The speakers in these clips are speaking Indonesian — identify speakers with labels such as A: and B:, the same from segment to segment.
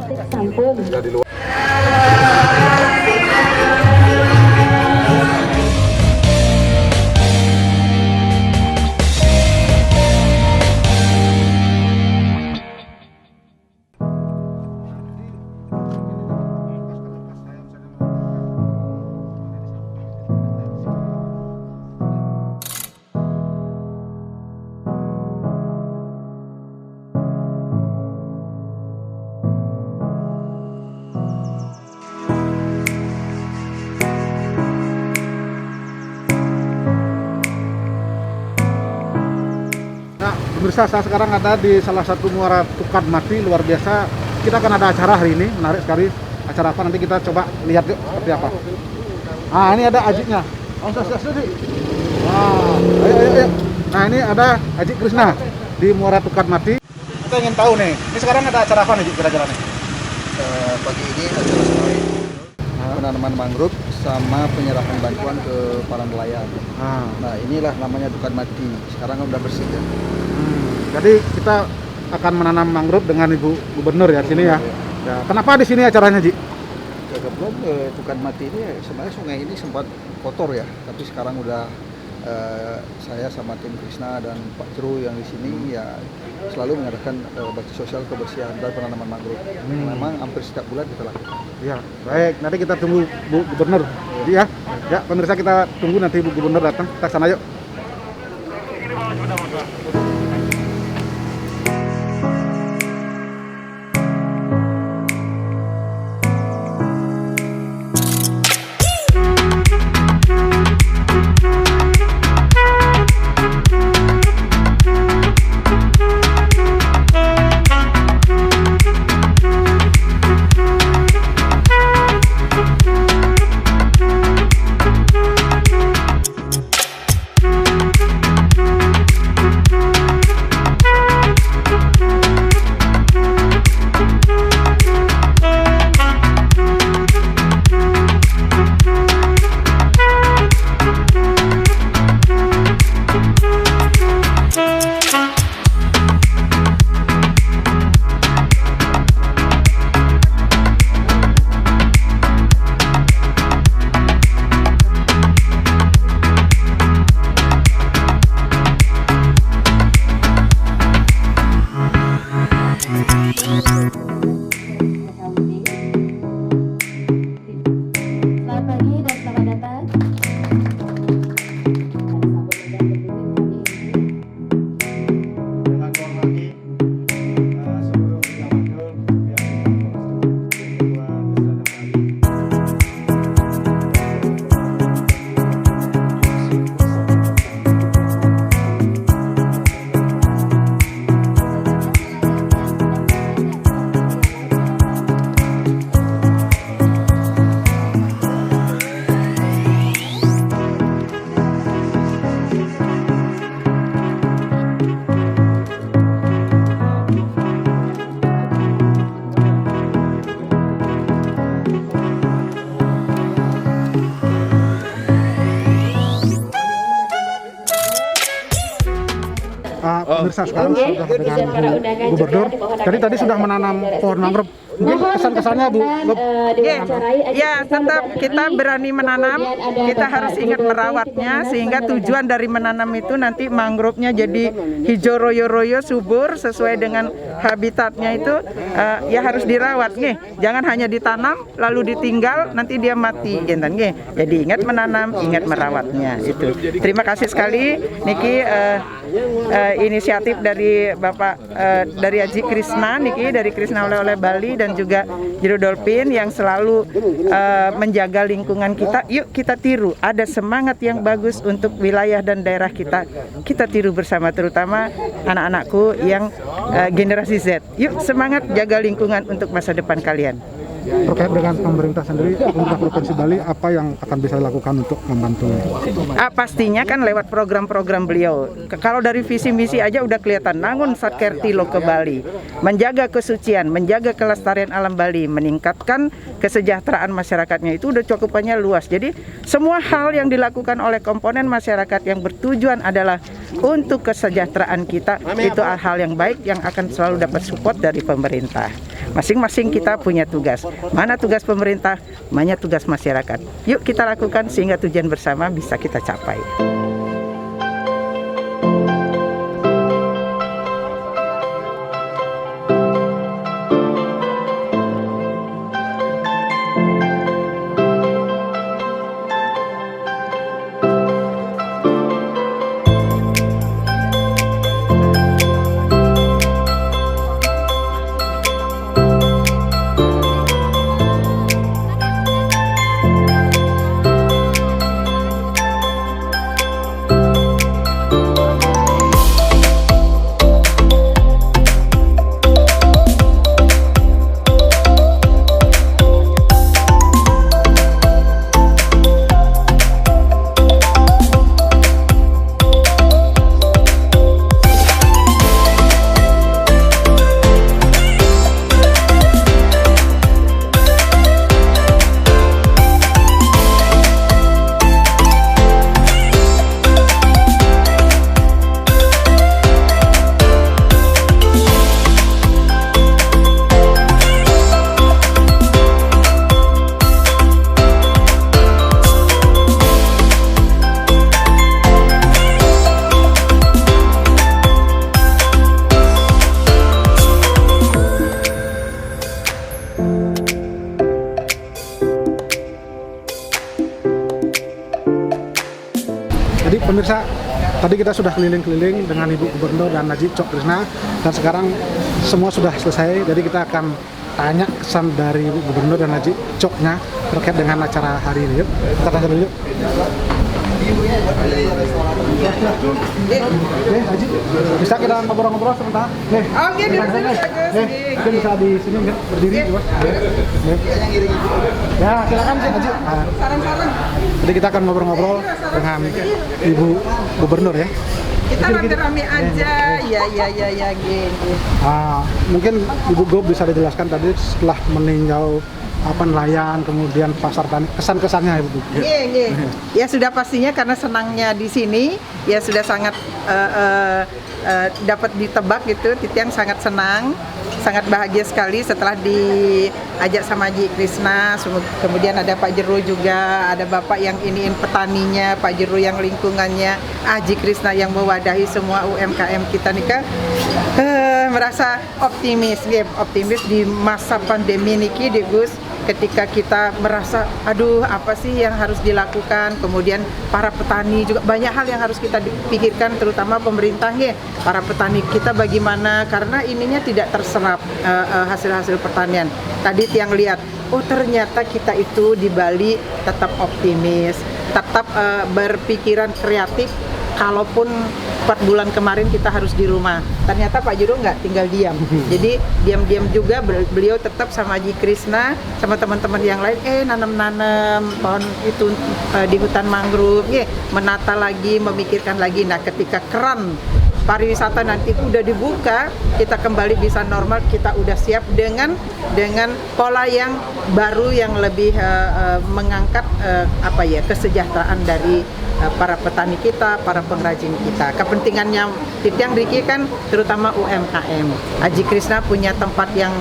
A: Sampun.
B: Pemirsa, saya sekarang ada di salah satu muara Tukat Mati, luar biasa. Kita akan ada acara hari ini, menarik sekali. Acara apa? Nanti kita coba lihat yuk seperti apa. Ini ada Ajiknya. Ayo. Nah, ini ada Ajik Krisna di muara Tukat Mati. Kita ingin tahu nih, ini sekarang ada acara apa nih kira-kira nih?
C: Pagi ini acara sore penanaman mangrove sama penyerahan bantuan ke para nelayan. Nah, inilah namanya Tukat Mati. Sekarang kan udah bersih ya.
B: Jadi kita akan menanam mangrove dengan Ibu Gubernur ya sini ya. Ya. Kenapa di sini acaranya, Ji?
C: Kebetulan Tukat Mati ini sebenarnya sungai ini sempat kotor ya, tapi sekarang udah saya sama tim Krisna dan Pak Jero yang di sini ya selalu mengadakan bakti sosial kebersihan dan penanaman mangrove. Memang hampir setiap bulan kita lakukan.
B: Ya, baik. Nanti kita tunggu Bu Gubernur. Jadi ya. Ya, pemirsa, kita tunggu nanti Bu Gubernur datang. Kita sana yuk. Pemirsa, sekarang sudah dengan Bu Gubernur. Jadi tadi sudah menanam pohon mangrove. Mungkin kesan-kesannya Bu?
D: Ya, tetap kita berani menanam, kita harus ingat merawatnya sehingga tujuan dari menanam itu nanti mangrove-nya jadi hijau royo-royo, subur sesuai dengan habitatnya itu. Ya harus dirawat, jangan hanya ditanam lalu ditinggal nanti dia mati, Jadi ingat menanam, ingat merawatnya itu. Terima kasih sekali Niki, inisiatif dari Bapak dari Ajik Krisna Niki, dari Krisna Oleh-oleh Bali dan juga Jero Dolphin yang selalu menjaga lingkungan kita. Yuk kita tiru, ada semangat yang bagus untuk wilayah dan daerah kita. Kita tiru bersama, terutama anak-anakku yang generasi Z. Yuk semangat jaga lingkungan untuk masa depan kalian.
B: Terkait dengan pemerintah sendiri, pemerintah Provinsi Bali, apa yang akan bisa dilakukan untuk membantu?
D: Pastinya kan lewat program-program beliau. Kalau dari visi misi aja udah kelihatan, nangun sakerti lo ke Bali, menjaga kesucian, menjaga kelestarian alam Bali, meningkatkan kesejahteraan masyarakatnya, itu udah cakupannya luas. Jadi semua hal yang dilakukan oleh komponen masyarakat yang bertujuan adalah untuk kesejahteraan kita, itu hal yang baik yang akan selalu dapat support dari pemerintah. masing-masing kita punya tugas. Mana tugas pemerintah, mana tugas masyarakat. Yuk kita lakukan sehingga tujuan bersama bisa kita capai.
B: Jadi pemirsa, tadi kita sudah keliling-keliling dengan Ibu Gubernur dan Najib Cok Krisna, dan sekarang semua sudah selesai. Jadi kita akan tanya kesan dari Ibu Gubernur dan Najib Coknya terkait dengan acara hari ini. Yuk, kita tanya dulu yuk. Najib, bisa kita ngobrol-ngobrol sebentar?
D: Oke,
B: Mungkin bisa di sini nggak berdiri, Bos? Ya, silakan sih Najib.
D: Saran-saran.
B: Jadi kita akan ngobrol-ngobrol dengan Ibu Gubernur ya.
D: Kita rame-rame aja, ya, gini.
B: Mungkin Ibu Gub bisa dijelaskan tadi setelah meninjau nelayan, kemudian pasar tani, kesan-kesannya Ibu Gub.
D: Ya sudah pastinya karena senangnya di sini, ya sudah sangat dapat ditebak gitu. Titian sangat senang, sangat bahagia sekali setelah diajak sama Haji Krisna. Kemudian ada Pak Jero juga, ada Bapak yang iniin petaninya, Pak Jero yang lingkungannya, Haji Krisna yang mewadahi semua UMKM kita nih kan. Merasa optimis di masa pandemi niki di Gus, ketika kita merasa aduh apa sih yang harus dilakukan, kemudian para petani juga banyak hal yang harus kita pikirkan, terutama pemerintah ya, para petani kita bagaimana, karena ininya tidak terserap hasil-hasil pertanian. Tadi yang lihat, oh ternyata kita itu di Bali tetap optimis, tetap berpikiran kreatif. Kalaupun 4 bulan kemarin kita harus di rumah, ternyata Pak Jero nggak tinggal diam. Jadi diam-diam juga beliau tetap sama Haji Krisna, sama teman-teman yang lain, nanam-nanam pohon itu di hutan mangrove, menata lagi, memikirkan lagi. Nah, ketika keran pariwisata nanti udah dibuka, kita kembali bisa normal, kita udah siap dengan pola yang baru yang lebih mengangkat kesejahteraan dari para petani kita, para pengrajin kita. Kepentingannya Titiang Riki kan terutama UMKM. Haji Krisna punya tempat yang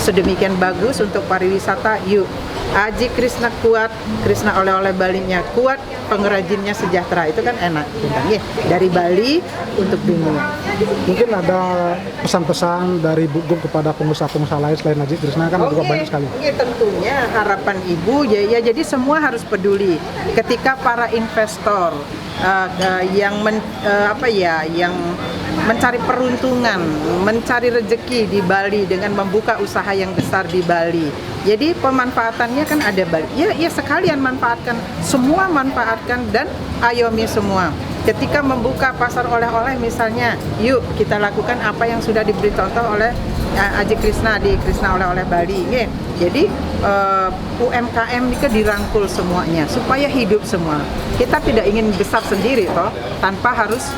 D: sedemikian bagus untuk pariwisata. Yuk, Haji Krisna kuat, Krisna oleh-oleh Balinya kuat, pengrajinnya sejahtera. Itu kan enak, ya. Dari Bali untuk dunia.
B: Mungkin ada pesan-pesan dari Bu Gub kepada pengusaha-pengusaha lain selain Haji Krisna kan juga banyak sekali.
D: Tentunya harapan Ibu ya jadi semua harus peduli. Ketika para investor yang mencari peruntungan, mencari rezeki di Bali dengan membuka usaha yang besar di Bali. Jadi pemanfaatannya kan ada Bali. Ya sekalian manfaatkan, semua manfaatkan dan ayomi semua. Ketika membuka pasar oleh-oleh misalnya, yuk kita lakukan apa yang sudah diberi contoh oleh Haji Krisna di Krisna Oleh-oleh Bali. Jadi UMKM ini dirangkul semuanya supaya hidup semua. Kita tidak ingin besar sendiri toh, tanpa harus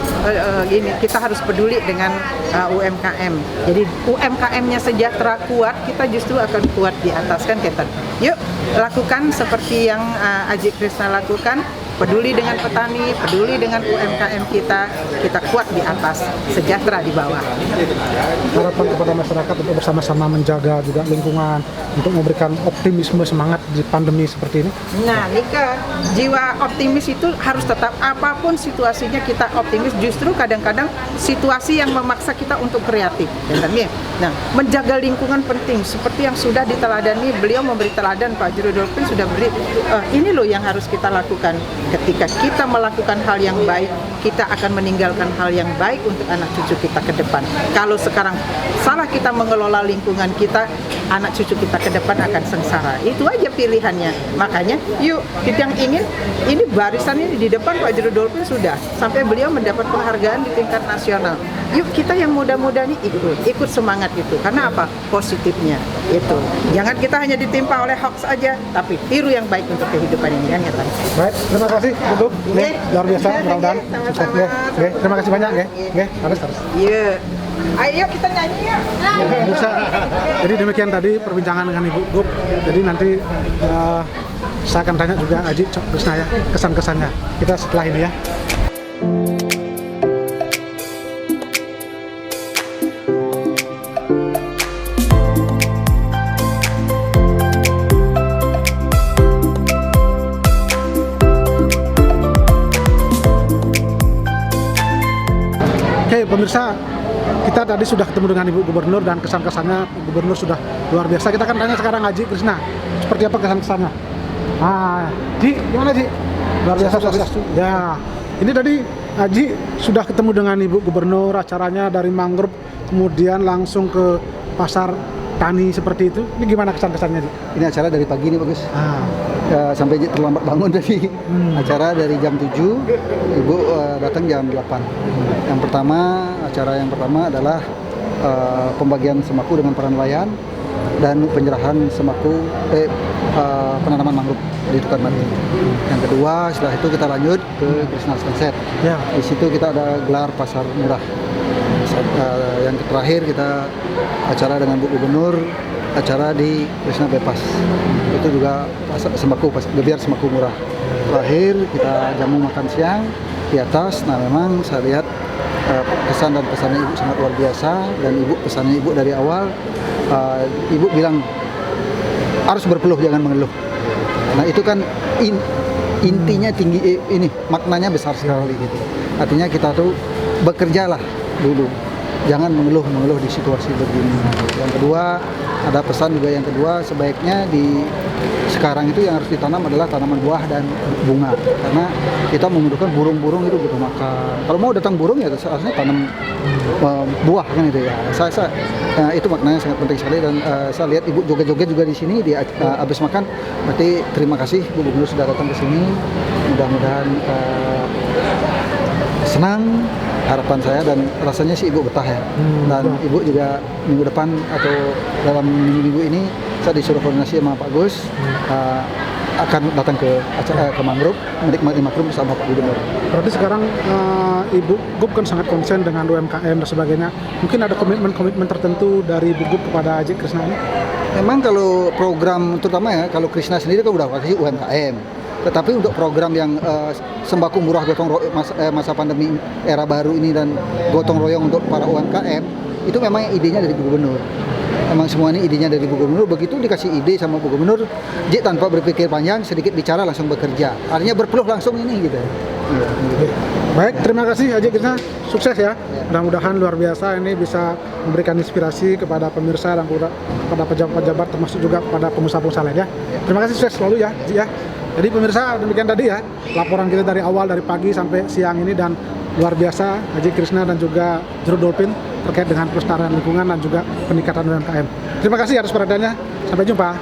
D: kita harus peduli dengan UMKM. Jadi UMKM-nya sejahtera kuat, kita justru akan kuat di atas kan kita. Yuk lakukan seperti yang Haji Krisna lakukan. peduli dengan petani, peduli dengan UMKM kita kuat di atas, sejahtera di bawah.
B: Harapan kepada masyarakat untuk bersama-sama menjaga juga lingkungan, untuk memberikan optimisme semangat di pandemi seperti ini.
D: Nah, Nika, jiwa optimis itu harus tetap, apapun situasinya kita optimis. Justru kadang-kadang situasi yang memaksa kita untuk kreatif. Nah, menjaga lingkungan penting. Seperti yang sudah diteladani, beliau memberi teladan, Pak Jero Dolphin sudah beri. Ini loh yang harus kita lakukan. Ketika kita melakukan hal yang baik, kita akan meninggalkan hal yang baik untuk anak cucu kita ke depan. Kalau sekarang salah kita mengelola lingkungan kita, anak cucu kita ke depan akan sengsara. Itu aja pilihannya. Makanya, yuk kita yang ingin, ini barisan ini di depan Pak Jero Dolphin sudah sampai beliau mendapat penghargaan di tingkat nasional. Yuk kita yang muda-muda nih ikut semangat itu. Karena apa? Positifnya itu. Jangan kita hanya ditimpa oleh hoax aja, tapi tiru yang baik untuk kehidupan ini kan ya.
B: Baik, terima kasih Bu. Luar biasa, mudah-mudahan sukses. Terima kasih banyak harus.
D: Iya. Ayo kita nyanyi ya.
B: Bisa. Jadi demikian tadi perbincangan dengan Ibu Gup. Jadi nanti saya akan tanya juga Aji Cok Krisna ya, kesan-kesannya. Kita setelah ini ya. Oke, pemirsa, kita tadi sudah ketemu dengan Ibu Gubernur dan kesan-kesannya Gubernur sudah luar biasa. Kita akan tanya sekarang Aji Krisna, seperti apa kesan-kesannya? Ji, gimana Ji? Luar biasa sukses. Ya, ini tadi Aji sudah ketemu dengan Ibu Gubernur, acaranya dari mangrove, kemudian langsung ke pasar tani seperti itu. Ini gimana kesan-kesannya Ji?
C: Ini acara dari pagi nih bagus. Sampai terlambat bangun tadi. Acara dari jam 7, Ibu datang jam 8. Yang pertama, acara yang pertama adalah pembagian sembako dengan para nelayan dan penyerahan sembako penanaman mangrove di Tukan Mati. Yang kedua, setelah itu kita lanjut ke Krishna Sunset.
B: Ya.
C: Di situ kita ada gelar pasar murah. Yang terakhir kita acara dengan Bu Gubernur, acara di Krishna Bypass. Itu juga sembako, biar sembako murah. Terakhir kita jamu makan siang di atas. Nah, memang saya lihat kesan dan pesannya Ibu sangat luar biasa, dan Ibu pesannya Ibu dari awal, Ibu bilang harus berpeluh jangan mengeluh. Nah, itu kan intinya tinggi, ini maknanya besar sekali gitu. Artinya kita tuh bekerjalah dulu, jangan mengeluh di situasi begini. Yang kedua, ada pesan juga yang kedua, sebaiknya di sekarang itu yang harus ditanam adalah tanaman buah dan bunga, karena kita membutuhkan burung-burung itu butuh makan. Kalau mau datang burung ya harusnya tanam buah kan itu ya. Itu maknanya sangat penting sekali, dan saya lihat Ibu joget-joget juga di sini di habis makan. Berarti terima kasih Bu Gubernur sudah datang ke sini. Mudah-mudahan senang. Harapan saya dan rasanya sih Ibu betah ya. Dan Ibu juga minggu depan atau dalam minggu ini saya disuruh koordinasi sama Pak Gus, akan datang ke mangrove, menikmati mangrove bersama Pak Gubernur.
B: Berarti sekarang Ibu Gup kan sangat konsen dengan UMKM dan sebagainya. Mungkin ada komitmen tertentu dari Ibu Gup kepada Aji Krisna ini?
C: Memang kalau program terutama ya, kalau Krisna sendiri kan udah kasih UMKM. Tetapi untuk program yang sembako murah masa pandemi era baru ini dan gotong royong untuk para UMKM, itu memang idenya dari Bu Gubernur. Memang semua ini idenya dari Bu Gubernur. Begitu dikasih ide sama Bu Gubernur, J tanpa berpikir panjang, sedikit bicara langsung bekerja. Artinya berpeluh langsung ini gitu. Ya, gitu.
B: Baik, terima kasih Aji Krisna, sukses ya. Mudah-mudahan luar biasa ini bisa memberikan inspirasi kepada pemirsa dan kepada pejabat-pejabat, termasuk juga kepada pengusaha-pengusaha lain ya. Terima kasih, sukses selalu ya, Ji ya. Jadi pemirsa, demikian tadi ya laporan kita dari awal, dari pagi sampai siang ini, dan luar biasa Aji Krisna dan juga Jero Dolphin terkait dengan pelestarian lingkungan dan juga peningkatan UMKM. Terima kasih atas perhatiannya, sampai jumpa.